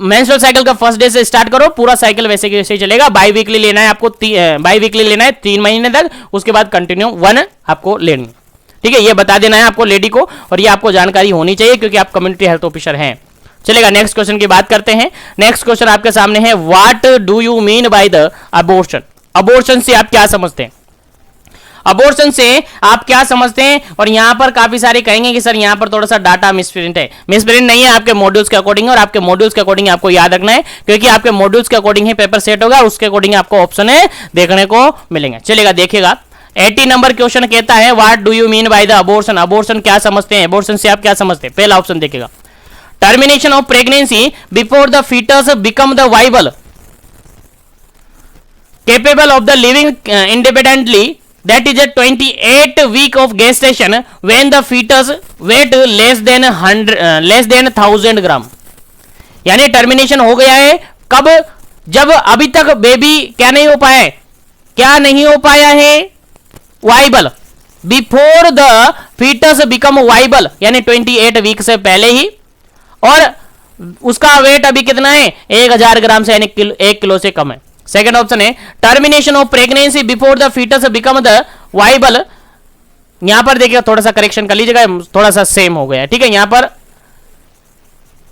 मेंस्ट्रुअल साइकिल का फर्स्ट डे से स्टार्ट करो, पूरा साइकिल वैसे के वैसे ही चलेगा। बाई वीकली लेना है आपको, बाई वीकली लेना है 3 महीने तक, उसके बाद कंटिन्यू 1 आपको लेनी है। ठीक है, ये बता देना है आपको लेडी को, और ये आपको जानकारी होनी चाहिए क्योंकि आप कम्युनिटी हेल्थ ऑफिसर हैं। चलेगा, नेक्स्ट क्वेश्चन की बात करते हैं। नेक्स्ट क्वेश्चन आपके सामने है, what do you mean by the abortion? Abortion से आप क्या समझते हैं? अबॉर्शन से आप क्या समझते हैं? और यहां पर काफी सारे कहेंगे कि सर यहां पर थोड़ा सा डाटा मिसप्रिंट है। मिसप्रिंट नहीं है, आपके मॉड्यूल्स के अकॉर्डिंग, और आपके मॉड्यूल्स के अकॉर्डिंग आपको याद रखना है, क्योंकि आपके मॉड्यूल्स के अकॉर्डिंग ही पेपर सेट होगा, उसके अकॉर्डिंग आपको ऑप्शन है देखने को मिलेंगे। चलेगा, देखिएगा 80 नंबर क्वेश्चन कहता है, what do you mean by the abortion? Abortion क्या समझते हैं? अबॉर्शन से आप क्या समझते हैं? पहला ऑप्शन देखिएगा, termination of pregnancy before the fetus become the viable, capable of the living independently, that is a 28 week of gestation when the fetus weight less than 1000 ग्राम। यानी टर्मिनेशन हो गया है कब? जब अभी तक बेबी क्या नहीं हो पाया है, क्या नहीं हो पाया है? Viable. Before the fetus become viable, यानी 28 वीक से पहले ही, और उसका वेट अभी कितना है? 1000 ग्राम से, यानी 1 किलो से कम है। सेकंड ऑप्शन है, termination of pregnancy before the fetus become the viable. यहां पर देखिए थोड़ा सा करेक्शन कर लीजिएगा, थोड़ा सा सेम हो गया, ठीक है, यहां पर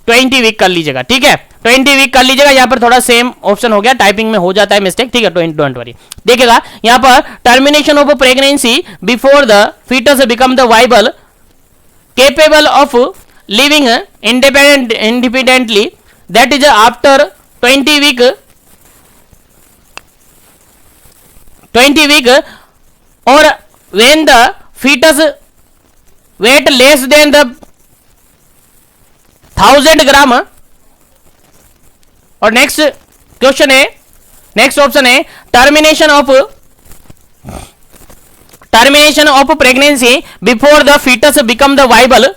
20 वीक कर लीजिएगा, ठीक है, 20 वीक कर लीजिएगा, यहां पर थोड़ा सेम ऑप्शन हो गया, टाइपिंग में हो जाता है मिस्टेक, ठीक है, डोंट वरी। देखिएगा यहां पर termination of pregnancy before the fetus become the viable, capable of living independently, that is after 20 week, और when the fetus weight less than the 1000 ग्राम। और नेक्स्ट क्वेश्चन है, नेक्स्ट ऑप्शन है, termination of pregnancy before the fetus become the viable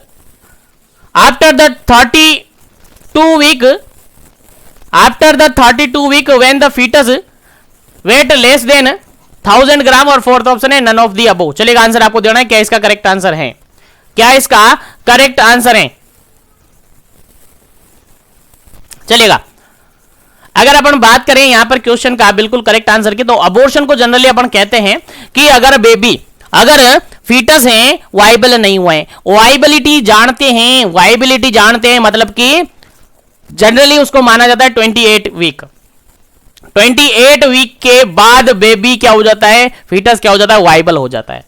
after the 32 week, when the fetus weight less than 1000 ग्राम। और fourth option है, none of the above. चलेगा, answer आपको देना है, क्या इसका करेक्ट आंसर है? क्या इसका करेक्ट आंसर है? चलेगा, अगर अपन बात करें यहां पर क्वेश्चन का बिल्कुल करेक्ट आंसर की, तो अबॉर्शन को जनरली अपन कहते हैं कि अगर बेबी, अगर फीटस है वाइबल नहीं हुए, वाइबिलिटी जानते हैं, मतलब कि जनरली उसको माना जाता है 28 वीक। 28 वीक के बाद बेबी क्या हो जाता है? फीटस क्या हो जाता है? वाइबल हो जाता है,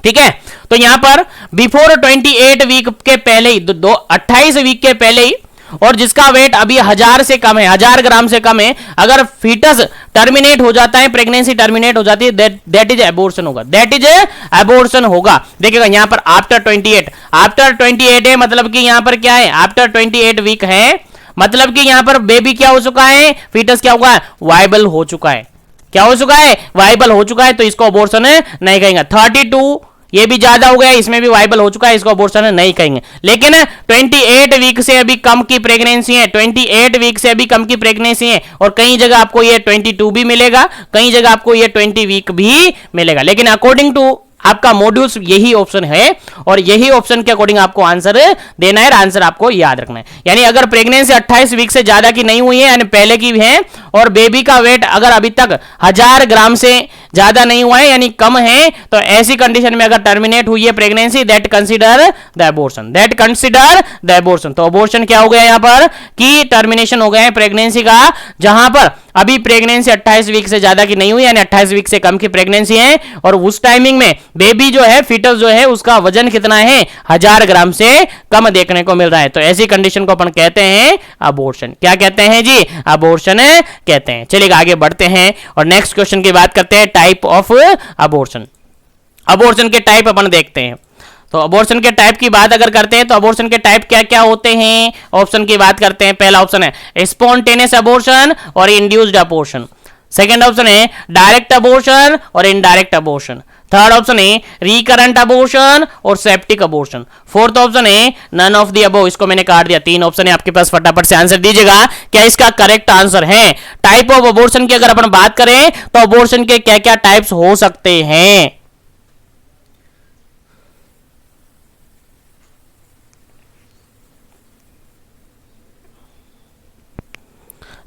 ठीक है। तो यहां पर बिफोर 28 वीक के पहले ही, 28 वीक के पहले ही, और जिसका वेट अभी 1000 से कम है, 1000 ग्राम से कम है, अगर फीटस टर्मिनेट हो जाता है, प्रेगनेंसी टर्मिनेट हो जाती है, दैट इज एबॉर्शन होगा, देखिएगा यहां पर आफ्टर 28 है, मतलब कि यहां पर क्या है? आफ्टर 28 वीक है, मतलब कि यहां पर बेबी क्या हो चुका है? फीटस क्या हुआ है? वाइबल हो चुका है। क्या हो चुका है? वाइबल हो चुका है, तो इसको अबॉर्शन नहीं कहेंगे। 32 ये भी ज्यादा हो गया, इसमें भी वाइबल हो चुका है, इसको अबॉर्शन नहीं कहेंगे। लेकिन 28 वीक से अभी कम की प्रेगनेंसी है, 28 वीक से अभी कम की प्रेगनेंसी है, और कई जगह आपको ये 22 भी मिलेगा, कई जगह आपको ये 20 वीक भी मिलेगा। लेकिन अकॉर्डिंग टू आपका मॉड्यूल्स यही ऑप्शन है, और यही ऑप्शन के अकॉर्डिंग आपको आंसर देना है, आंसर आपको याद रखना है। यानी अगर प्रेगनेंसी 28 वीक से ज्यादा की नहीं हुई है, यानी पहले की भी है, और बेबी का वेट अगर अभी तक 1000 ग्राम से ज्यादा नहीं हुआ है, यानी कम है, तो ऐसी कंडीशन में अगर टर्मिनेट हुई है pregnancy, that consider the abortion, that consider the abortion. तो अबॉर्शन क्या हो गया यहां पर कि टर्मिनेशन हो गया है प्रेगनेंसी का, जहां पर अभी प्रेगनेंसी 28 वीक से ज्यादा की नहीं हुई, यानी 28 वीक से कम की प्रेगनेंसी है, और उस टाइमिंग में बेबी जो है, फीटस जो है, उसका वजन कितना है, 1000 ग्राम से कम देखने को मिल रहा है। तो ऐसी कंडीशन को अपन कहते हैं अबॉर्शन। क्या कहते हैं जी? अबॉर्शन कहते हैं। चलिए आगे बढ़ते हैं और नेक्स्ट क्वेश्चन की बात करते हैं, टाइप ऑफ अबॉर्शन। अबॉर्शन के टाइप अपन देखते हैं। तो अबॉर्शन के टाइप की बात अगर करते हैं तो अबॉर्शन के टाइप क्या क्या होते हैं, ऑप्शन की बात करते हैं। पहला ऑप्शन है स्पॉन्टेनियस अबॉर्शन और इंड्यूस्ड अबॉर्शन। सेकंड ऑप्शन है डायरेक्ट अबॉर्शन और इनडायरेक्ट अबॉर्शन। थर्ड ऑप्शन है रिकरेंट अबॉर्शन और सेप्टिक अबॉर्शन। फोर्थ ऑप्शन है नन ऑफ द अबव। इसको मैंने काट दिया, 3 ऑप्शन है आपके पास, फटाफट से आंसर दीजिएगा क्या इसका करेक्ट आंसर है। टाइप ऑफ अबॉर्शन की अगर अपन बात करें तो अबॉर्शन के क्या क्या टाइप्स हो सकते हैं।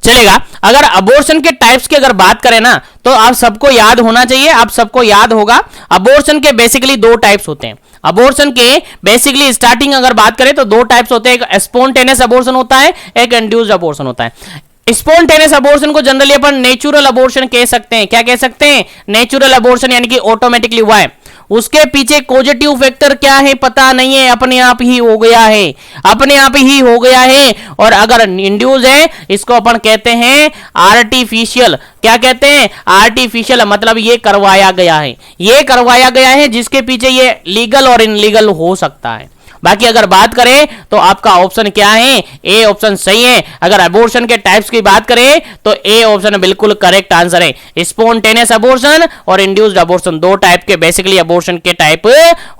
चलेगा, अगर अबॉर्शन के टाइप्स की अगर बात करें ना तो आप सबको याद होना चाहिए, आप सबको याद होगा। अबॉर्शन के बेसिकली 2 टाइप्स होते हैं। अबॉर्शन के बेसिकली स्टार्टिंग अगर बात करें तो 2 टाइप्स होते हैं, एक स्पॉन्टेनियस अबॉर्शन होता है, एक इंड्यूस्ड अबॉर्शन होता है। स्पॉन्टेनियस अबॉर्शन को जनरली अपन नेचुरल अबॉर्शन कह सकते हैं। क्या कह सकते हैं? नेचुरल अबॉर्शन, यानी कि ऑटोमेटिकली हुआ है, उसके पीछे पॉजिटिव फैक्टर क्या है पता नहीं है, अपने आप ही हो गया है, अपने आप ही हो गया है। और अगर इंड्यूस है इसको अपन कहते हैं आर्टिफिशियल। क्या कहते हैं? आर्टिफिशियल, मतलब ये करवाया गया है, ये करवाया गया है, जिसके पीछे ये लीगल और इनलीगल हो सकता है। बाकी अगर बात करें तो आपका ऑप्शन क्या है? ए ऑप्शन सही है। अगर अबॉर्शन के टाइप्स की बात करें तो ए ऑप्शन बिल्कुल करेक्ट आंसर है। स्पॉन्टेनियस अबॉर्शन और इंड्यूस्ड अबॉर्शन 2 टाइप के बेसिकली अबॉर्शन के टाइप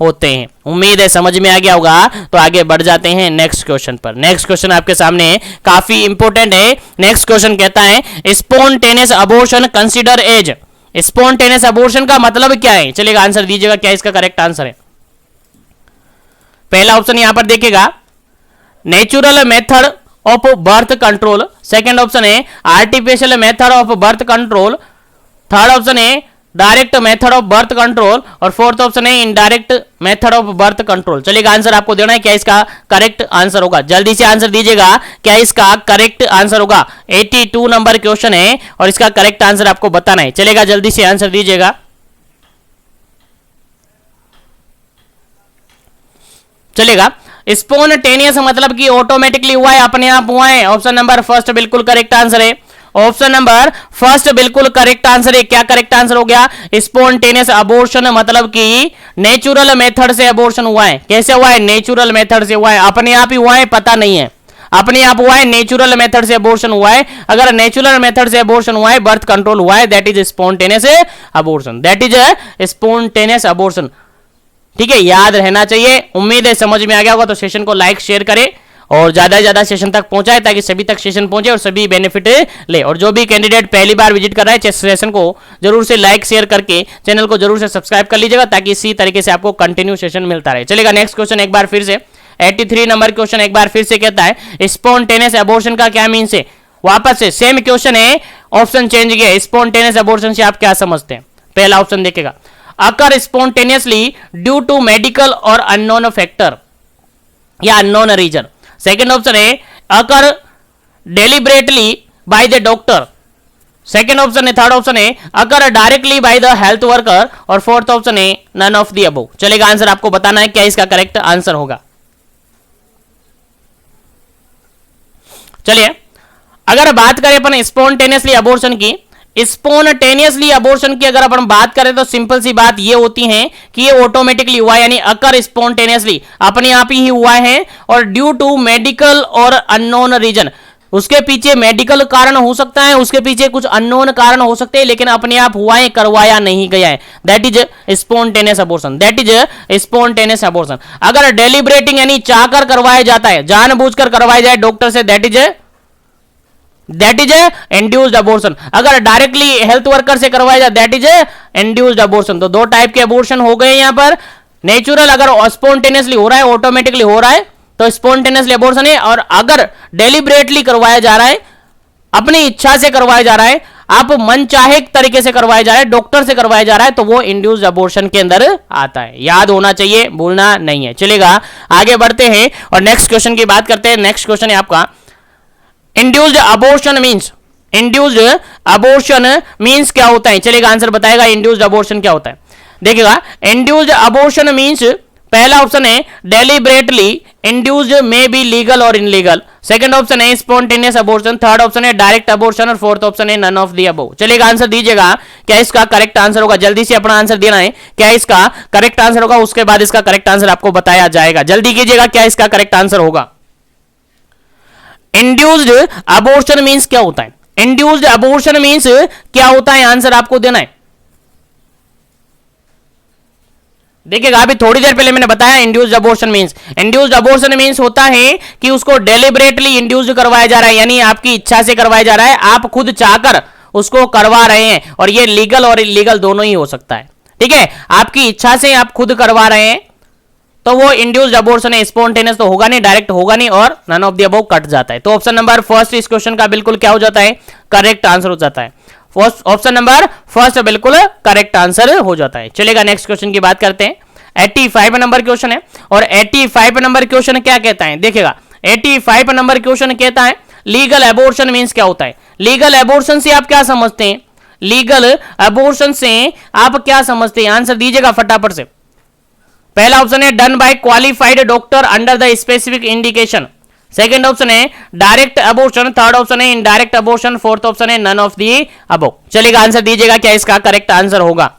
होते हैं। उम्मीद है समझ में आ गया होगा। तो आगे बढ़ जाते हैं नेक्स्ट क्वेश्चन पर। नेक्स्ट क्वेश्चन आपके सामने काफी इंपॉर्टेंट है। नेक्स्ट क्वेश्चन कहता है spontaneous abortion consider as. Spontaneous abortion का मतलब क्या है? चलिएगा आंसर दीजिएगा क्या इसका करेक्ट आंसर है। पहला ऑप्शन यहां पर देखिएगा natural method of birth control. Second option है artificial method of birth control. Third option है direct method of birth control, और फोर्थ ऑप्शन है indirect method of birth control. चलिएगा आंसर आपको देना है क्या इसका करेक्ट आंसर होगा। जल्दी से आंसर दीजिएगा क्या इसका करेक्ट आंसर होगा। 82 नंबर क्वेश्चन है और इसका करेक्ट आंसर आपको बताना है। चलेगा जल्दी से आंसर दीजिएगा। चलेगा, स्पॉन्टेनियस मतलब कि ऑटोमेटिकली हुआ है, अपने आप हुआ है। ऑप्शन नंबर फर्स्ट बिल्कुल करेक्ट आंसर है। ऑप्शन नंबर फर्स्ट बिल्कुल करेक्ट आंसर है। क्या करेक्ट आंसर हो गया? स्पॉन्टेनियस अबॉर्शन मतलब कि नेचुरल मेथड से अबॉर्शन हुआ है। कैसे हुआ है? नेचुरल मेथड से हुआ है, अपने आप ही हुआ है, पता नहीं है, अपने आप हुआ है, नेचुरल मेथड से अबॉर्शन हुआ है। अगर नेचुरल मेथड से अबॉर्शन हुआ है, बर्थ कंट्रोल हुआ है, that is spontaneous abortion, that is spontaneous abortion. ठीक है, याद रहना चाहिए। उम्मीद है समझ में आ गया होगा। तो सेशन को लाइक शेयर करें और ज्यादा से ज्यादा सेशन तक पहुंचाए ताकि सभी तक सेशन पहुंचे और सभी बेनिफिट ले। और जो भी कैंडिडेट पहली बार विजिट कर रहा है सेशन को जरूर से लाइक शेयर करके चैनल को जरूर से सब्सक्राइब कर लीजिएगा ताकि इसी तरीके से आपको कंटिन्यू सेशन मिलता रहे। चलेगा नेक्स्ट क्वेश्चन एक बार फिर से 83 नंबर क्वेश्चन एक बार फिर से कहता है स्पॉन्टेनियस अबॉर्शन का क्या मीन्स है। वापस से सेम क्वेश्चन है, ऑप्शन चेंज किया। स्पॉन्टेनियस अबॉर्शन से आप क्या समझते हैं? पहला ऑप्शन देखेगा occur spontaneously due to medical और अननोन फैक्टर या अननोन रीजन। सेकेंड ऑप्शन है occur deliberately by the doctor. Second option है, थर्ड ऑप्शन है occur directly by the health worker, और फोर्थ ऑप्शन है नन ऑफ द अबव। चलेगा answer आपको बताना है क्या इसका करेक्ट आंसर होगा। चलिए अगर बात करें अपन स्पॉन्टेनियसली अबॉर्शन की, स्पॉन्टेनियसली अबॉर्शन की अगर अपन बात करें तो सिंपल सी बात ये होती है कि ये ऑटोमेटिकली हुआ है, यानी अकर स्पॉन्टेनियसली, अपने आप ही हुआ है, और ड्यू टू मेडिकल और अननोन रीजन। उसके पीछे मेडिकल कारण हो सकता है, उसके पीछे कुछ अननोन कारण हो सकते हैं, लेकिन अपने आप हुआ है, करवाया नहीं गया है, that is spontaneous abortion, that is spontaneous abortion. अगर डेलिब्रेटिंग यानी चाहकर करवाया जाता है, जानबूझकर करवाया जाए डॉक्टर से, दैट इज इंड्यूस्ड अबॉर्शन। अगर डायरेक्टली हेल्थ वर्कर से करवाया जाए, दैट इज इंड्यूस्ड अबॉर्शन। तो दो टाइप के अबॉर्शन हो गए यहां पर। नेचुरल अगर स्पॉन्टेनियसली हो रहा है, ऑटोमेटिकली हो रहा है, तो स्पॉन्टेनियसली अबॉर्शन है। और अगर डेलिब्रेटली करवाया जा रहा है, अपनी इच्छा से करवाया जा रहा है, आप मन चाहे तरीके से करवाया जा रहा है, डॉक्टर से करवाया जा रहा है, तो वो इंड्यूस्ड अबॉर्शन के अंदर आता है। याद होना चाहिए, भूलना नहीं है। चलेगा, आगे बढ़ते हैं और नेक्स्ट क्वेश्चन की बात करते हैं। नेक्स्ट क्वेश्चन है आपका, इंड्यूस्ड अबॉर्शन मींस क्या होता है? चलेगा, आंसर बताएगा इंड्यूस्ड अबॉर्शन क्या होता है। देखिएगा, इंड्यूस्ड अबॉर्शन मींस, पहला ऑप्शन है deliberately induced may be legal और इनलीगल, सेकंड ऑप्शन है स्पॉन्टेनियस अबॉर्शन, थर्ड ऑप्शन है डायरेक्ट अबॉर्शन और फोर्थ ऑप्शन है नन ऑफ द अबव। चलेगा, आंसर दीजिएगा, क्या इसका करेक्ट आंसर होगा? जल्दी से अपना आंसर देना है, क्या इसका करेक्ट आंसर होगा, उसके बाद इसका करेक्ट आंसर आपको बताया जाएगा। जल्दी कीजिएगा, क्या इसका करेक्ट आंसर होगा। इंड्यूस्ड अबॉर्शन मींस क्या होता है? इंड्यूस्ड अबॉर्शन मींस क्या होता है, आंसर आपको देना है। देखिएगा, अभी थोड़ी देर पहले मैंने बताया इंड्यूस्ड अबॉर्शन मींस होता है कि उसको डेलिब्रेटली इंड्यूस्ड करवाया जा रहा है, यानी आपकी इच्छा से करवाया जा रहा है, आप खुद चाहकर उसको करवा रहे हैं, और ये लीगल और इलीगल दोनों ही हो सकता है। ठीक है, आपकी इच्छा से आप खुद करवा रहे हैं तो वो इंड्यूस्ड अबॉर्शन है। स्पॉन्टेनियस तो होगा नहीं, डायरेक्ट होगा नहीं, और none of the above cut जाता है। तो ऑप्शन नंबर फर्स्ट इस क्वेश्चन का बिल्कुल क्या हो जाता है, करेक्ट आंसर हो जाता है। ऑप्शन नंबर फर्स्ट बिल्कुल करेक्ट आंसर हो जाता है। चलेगा, नेक्स्ट क्वेश्चन की बात करते हैं। 85 नंबर क्वेश्चन है, और 85 नंबर क्वेश्चन क्या कहता है? देखिएगा, 85 नंबर क्वेश्चन कहता है लीगल अबॉर्शन मींस क्या होता है। लीगल अबॉर्शन से आप क्या समझते हैं? लीगल अबॉर्शन से आप क्या समझते हैं? आंसर दीजिएगा फटाफट से। पहला ऑप्शन है done by qualified doctor under the specific indication, second option है डायरेक्ट अबॉर्शन, थर्ड ऑप्शन है इनडायरेक्ट अबॉर्शन, फोर्थ ऑप्शन है नन ऑफ द अबव। चलेगा, आंसर दीजिएगा, क्या इसका करेक्ट आंसर होगा।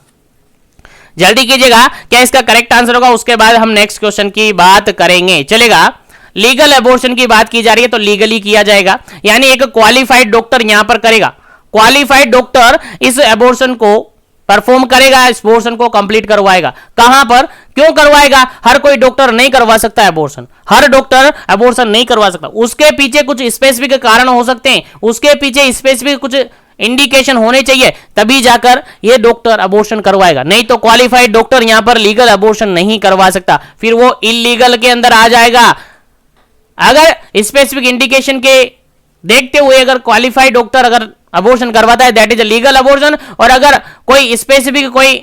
जल्दी कीजिएगा, क्या इसका करेक्ट आंसर होगा, उसके बाद हम नेक्स्ट क्वेश्चन की बात करेंगे। चलेगा, लीगल अबॉर्शन की बात की जा रही है तो लीगली किया जाएगा, यानी एक क्वालिफाइड डॉक्टर यहां पर करेगा। क्वालिफाइड डॉक्टर इस अबॉर्शन को परफॉर्म करेगा, इस अबॉर्शन को कंप्लीट करवाएगा। कहां पर, क्यों करवाएगा? हर कोई डॉक्टर नहीं करवा सकता है अबॉर्शन, हर डॉक्टर अबॉर्शन नहीं करवा सकता, उसके पीछे कुछ स्पेसिफिक कारण हो सकते हैं, उसके पीछे स्पेसिफिक कुछ इंडिकेशन होने चाहिए, तभी जाकर ये डॉक्टर अबॉर्शन करवाएगा। नहीं तो क्वालिफाइड डॉक्टर यहां पर लीगल अबॉर्शन नहीं करवा सकता, फिर वो इलीगल के अंदर आ जाएगा। अगर स्पेसिफिक इंडिकेशन के देखते हुए अगर क्वालिफाइड डॉक्टर अगर अबॉर्शन करवाता है, दैट इज लीगल अबॉर्शन। और अगर कोई स्पेसिफिक कोई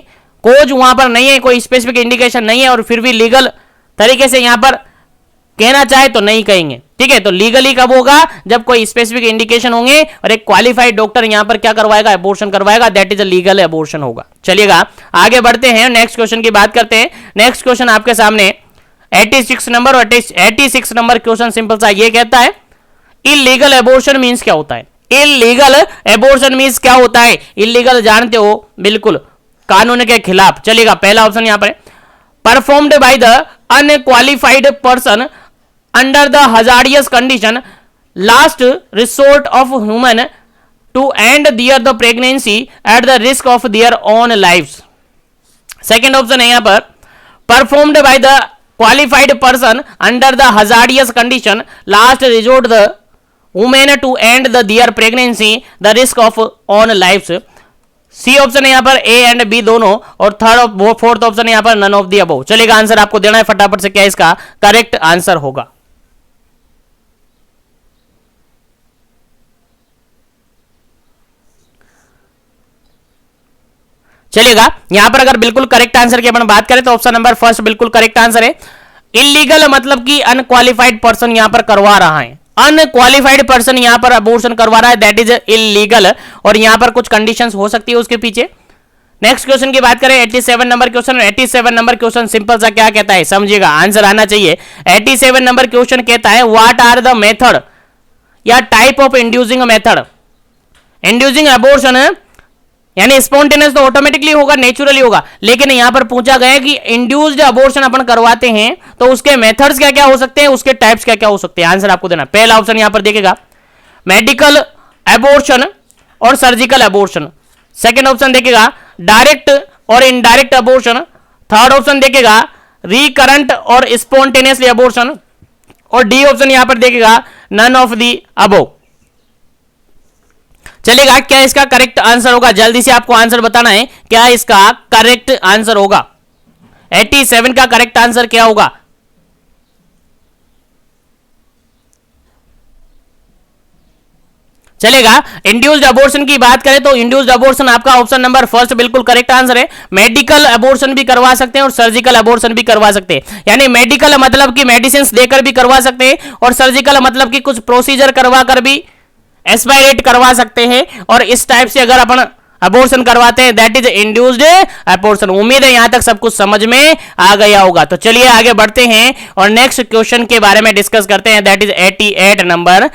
कोज वहां पर नहीं है, कोई स्पेसिफिक इंडिकेशन नहीं है, और फिर भी लीगल तरीके से यहां पर कहना चाहे तो नहीं कहेंगे। ठीक है, तो लीगली कब होगा? जब कोई स्पेसिफिक इंडिकेशन होंगे और एक क्वालिफाइड डॉक्टर यहां पर क्या करवाएगा, अबॉर्शन करवाएगा, that is a legal abortion होगा। चलिएगा, आगे बढ़ते हैं, नेक्स्ट क्वेश्चन की बात करते हैं। नेक्स्ट क्वेश्चन आपके सामने 86 नंबर, और 86 नंबर क्वेश्चन सिंपल सा ये कहता है इलीगल अबॉर्शन मींस क्या होता है। इलीगल अबॉर्शन मींस क्या होता है? इलीगल जानते हो, बिल्कुल कानून के खिलाफ। चलेगा, पहला ऑप्शन यहां पर performed by the unqualified person under the hazardous condition, last resort of human to end the pregnancy at the risk of their own lives. Second option है यहाँ पर performed by the qualified person under the hazardous condition, last resort the woman to end their pregnancy the risk of own lives. C option है यहाँ पर A and B दोनों, और fourth option है यहाँ पर नन ऑफ द अबव। चलेगा, answer आपको देना है फटाफट से, क्या इसका करेक्ट आंसर होगा। चलेगा, यहां पर अगर बिल्कुल करेक्ट आंसर की अपन बात करें तो ऑप्शन नंबर फर्स्ट बिल्कुल करेक्ट आंसर है। इलीगल मतलब कि अनक्वालिफाइड पर्सन यहां पर करवा रहा है, अनक्वालिफाइड पर्सन यहां पर अबॉर्शन करवा रहा है, दैट इज इलीगल, और यहां पर कुछ कंडीशंस हो सकती है उसके पीछे। नेक्स्ट क्वेश्चन की बात करें 87 number question. 87 number question simple सा क्या कहता है, समझिएगा, आंसर आना चाहिए। 87 नंबर क्वेश्चन कहता है व्हाट आर द मेथड या type of inducing method. Inducing abortion यानी स्पॉन्टेनियस तो ऑटोमेटिकली होगा, नेचुरली होगा, लेकिन यहां पर पूछा गया कि इंड्यूस्ड अबॉर्शन अपन करवाते हैं तो उसके मेथड्स क्या क्या हो सकते हैं, उसके टाइप्स क्या क्या हो सकते हैं। आंसर आपको देना, पहला ऑप्शन यहां पर देखिएगा मेडिकल एबॉर्शन और सर्जिकल एबॉर्शन। सेकेंड ऑप्शन देखेगा डायरेक्ट और इनडायरेक्ट एबॉर्शन। थर्ड ऑप्शन देखेगा रिकरेंट और स्पॉन्टेनियसली एबॉर्शन। और डी ऑप्शन यहां पर देखेगा नन ऑफ दी अबोव। चलेगा, क्या इसका करेक्ट आंसर होगा? जल्दी से आपको आंसर बताना है, क्या इसका करेक्ट आंसर होगा? 87 का करेक्ट आंसर क्या होगा? चलेगा, इंड्यूस्ड अबॉर्शन की बात करें तो इंड्यूस्ड अबॉर्शन आपका ऑप्शन नंबर फर्स्ट बिल्कुल करेक्ट आंसर है। मेडिकल अबॉर्शन भी करवा सकते हैं और सर्जिकल अबॉर्शन भी करवा सकते हैं। यानी मेडिकल मतलब कि मेडिसिन देकर भी करवा सकते हैं और सर्जिकल मतलब कि कुछ प्रोसीजर करवा कर भी एस्पायरेट करवा सकते हैं। और इस टाइप से अगर अपन अबॉर्शन करवाते हैं दैट इज इंड्यूस्ड अबॉर्शन। उम्मीद है यहां तक सब कुछ समझ में आ गया होगा। तो चलिए आगे बढ़ते हैं और नेक्स्ट क्वेश्चन के बारे में डिस्कस करते हैं, दैट इज 88 नंबर।